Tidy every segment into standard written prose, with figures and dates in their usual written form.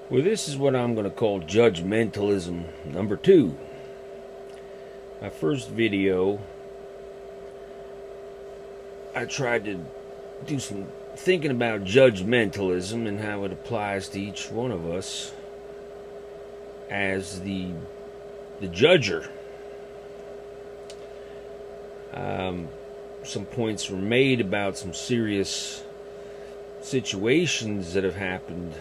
Well, this is what I'm going to call Judgmentalism number 2. My first video, I tried to do some thinking about judgmentalism and how it applies to each one of us as the judger. Some points were made about some serious situations that have happened,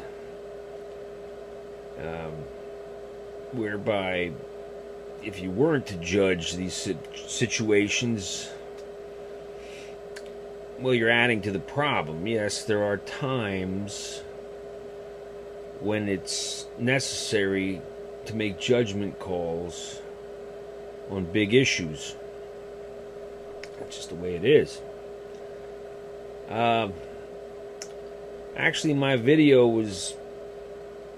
whereby if you weren't to judge these situations, well, you're adding to the problem. Yes, there are times when it's necessary to make judgment calls on big issues. That's just the way it is. Actually, my video was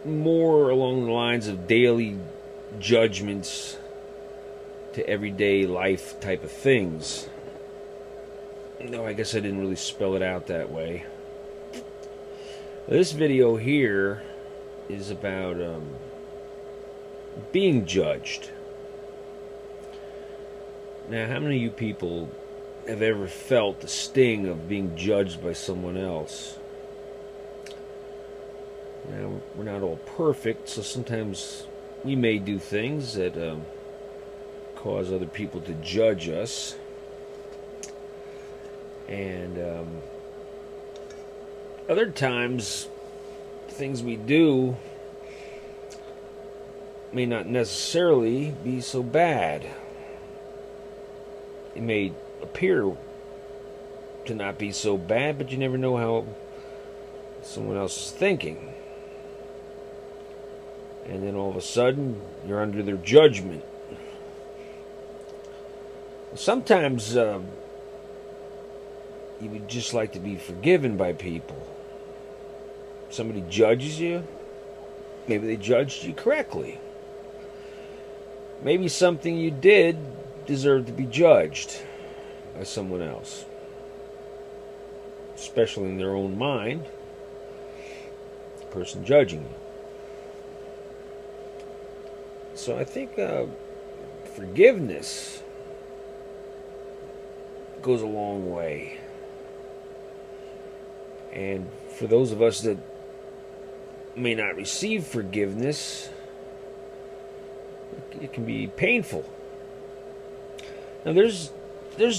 more along the lines of daily judgments to everyday life type of things. No, I guess I didn't really spell it out that way. This video here is about being judged. Now, how many of you people have ever felt the sting of being judged by someone else? Now, we're not all perfect, so sometimes we may do things that cause other people to judge us. And other times, things we do may not necessarily be so bad. It may appear to not be so bad, but you never know how someone else is thinking. And then all of a sudden, you're under their judgment. Sometimes you would just like to be forgiven by people. Somebody judges you. Maybe they judged you correctly. Maybe something you did deserved to be judged by someone else, especially in their own mind, the person judging you. So I think forgiveness goes a long way. And for those of us that may not receive forgiveness, it can be painful. Now, there's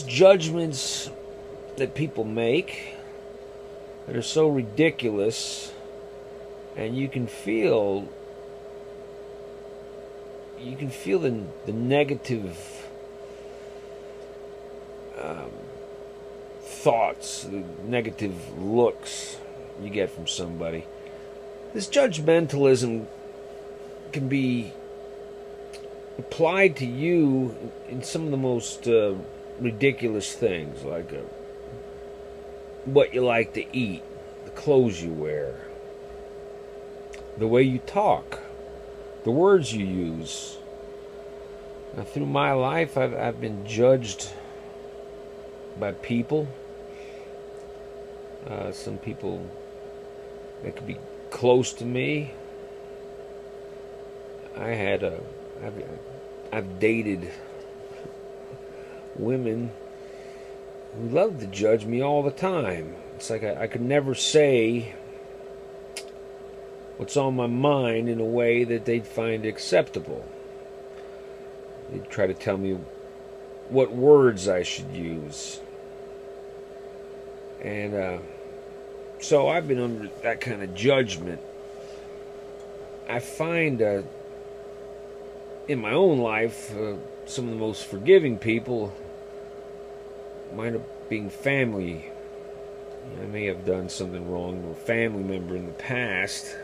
judgments that people make that are so ridiculous, and you can feel the negative thoughts, the negative looks you get from somebody. This judgmentalism can be applied to you in some of the most ridiculous things, like what you like to eat, the clothes you wear, the way you talk, the words you use. Now, through my life, I've been judged by people. Some people that could be close to me. I've dated women who love to judge me all the time. It's like I could never say what's on my mind in a way that they'd find acceptable. They'd try to tell me what words I should use. And so I've been under that kind of judgment. I find in my own life, some of the most forgiving people wind up being family. I may have done something wrong to a family member in the past,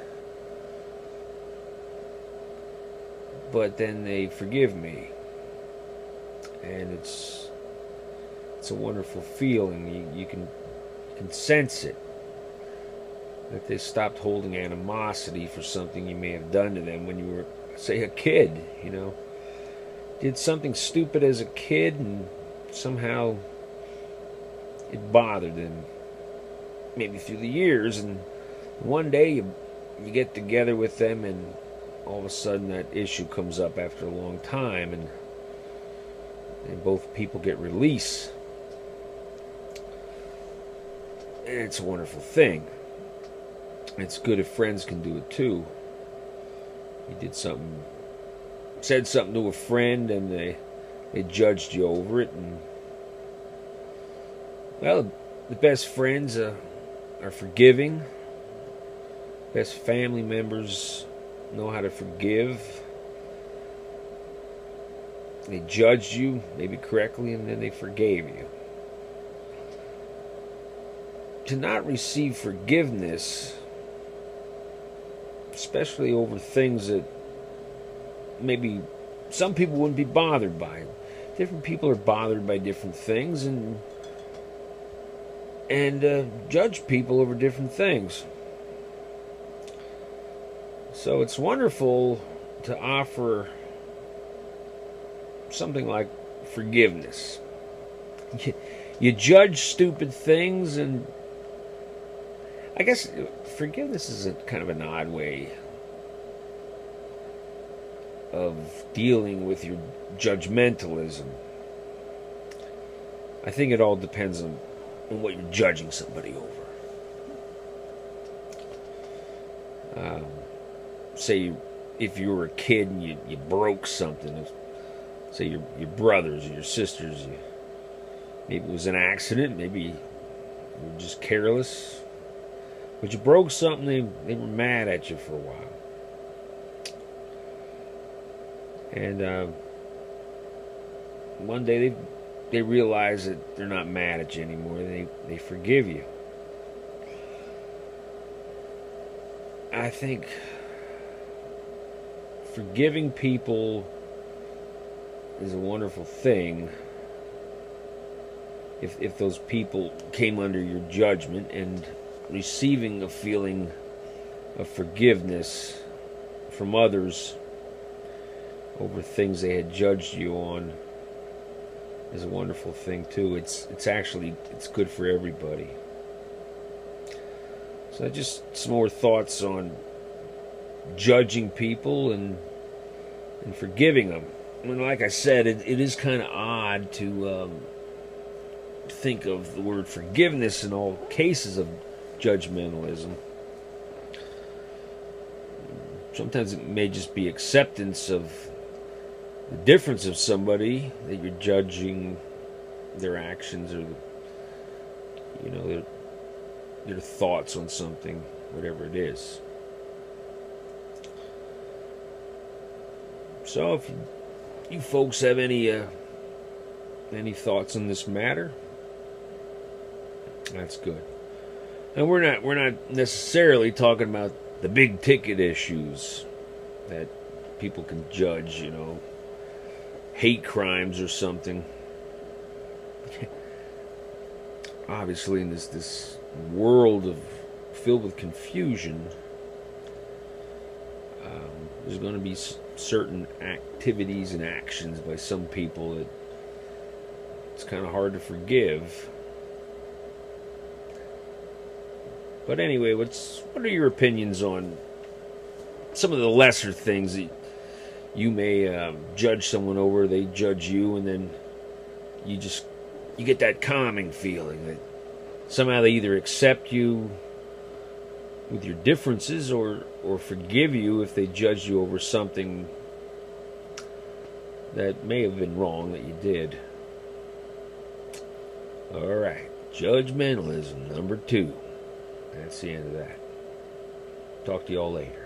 but then they forgive me. And it's a wonderful feeling. You can sense it, that they stopped holding animosity for something you may have done to them when you were, say, a kid. Did something stupid as a kid, and somehow it bothered them, maybe through the years, and one day you you get together with them, and all of a sudden that issue comes up after a long time, and both people get release. And it's a wonderful thing. It's good if friends can do it too. You did something, said something to a friend, and they judged you over it, and well, the best friends are forgiving. Best family members know how to forgive. They judged you, maybe correctly, and then they forgave you. To not receive forgiveness, especially over things that maybe some people wouldn't be bothered by. Different people are bothered by different things, and judge people over different things. So it's wonderful to offer something like forgiveness. You judge stupid things, and I guess forgiveness is kind of an odd way of dealing with your judgmentalism. I think it all depends on what you're judging somebody over. Say if you were a kid and you broke something, say your brothers or your sisters, maybe it was an accident, maybe you were just careless, but you broke something, they were mad at you for a while. And one day they realize that they're not mad at you anymore. They forgive you. I think forgiving people is a wonderful thing if those people came under your judgment, and receiving a feeling of forgiveness from others over things they had judged you on is a wonderful thing too. It's good for everybody. So just some more thoughts on judging people and forgiving them. I mean, like I said, it is kind of odd to think of the word forgiveness in all cases of judgmentalism. Sometimes it may just be acceptance of the difference of somebody, that you're judging their actions or their thoughts on something, whatever it is. So if you folks have any thoughts on this matter, that's good. And we're not necessarily talking about the big ticket issues that people can judge, hate crimes or something. Obviously, in this world filled with confusion, there's going to be certain activities and actions by some people that it's kind of hard to forgive. But anyway, what are your opinions on some of the lesser things that you may judge someone over? They judge you, and then you get that calming feeling that somehow they either accept you with your differences or forgive you if they judge you over something that may have been wrong that you did. Alright, judgmentalism number 2. That's the end of that. Talk to y'all later.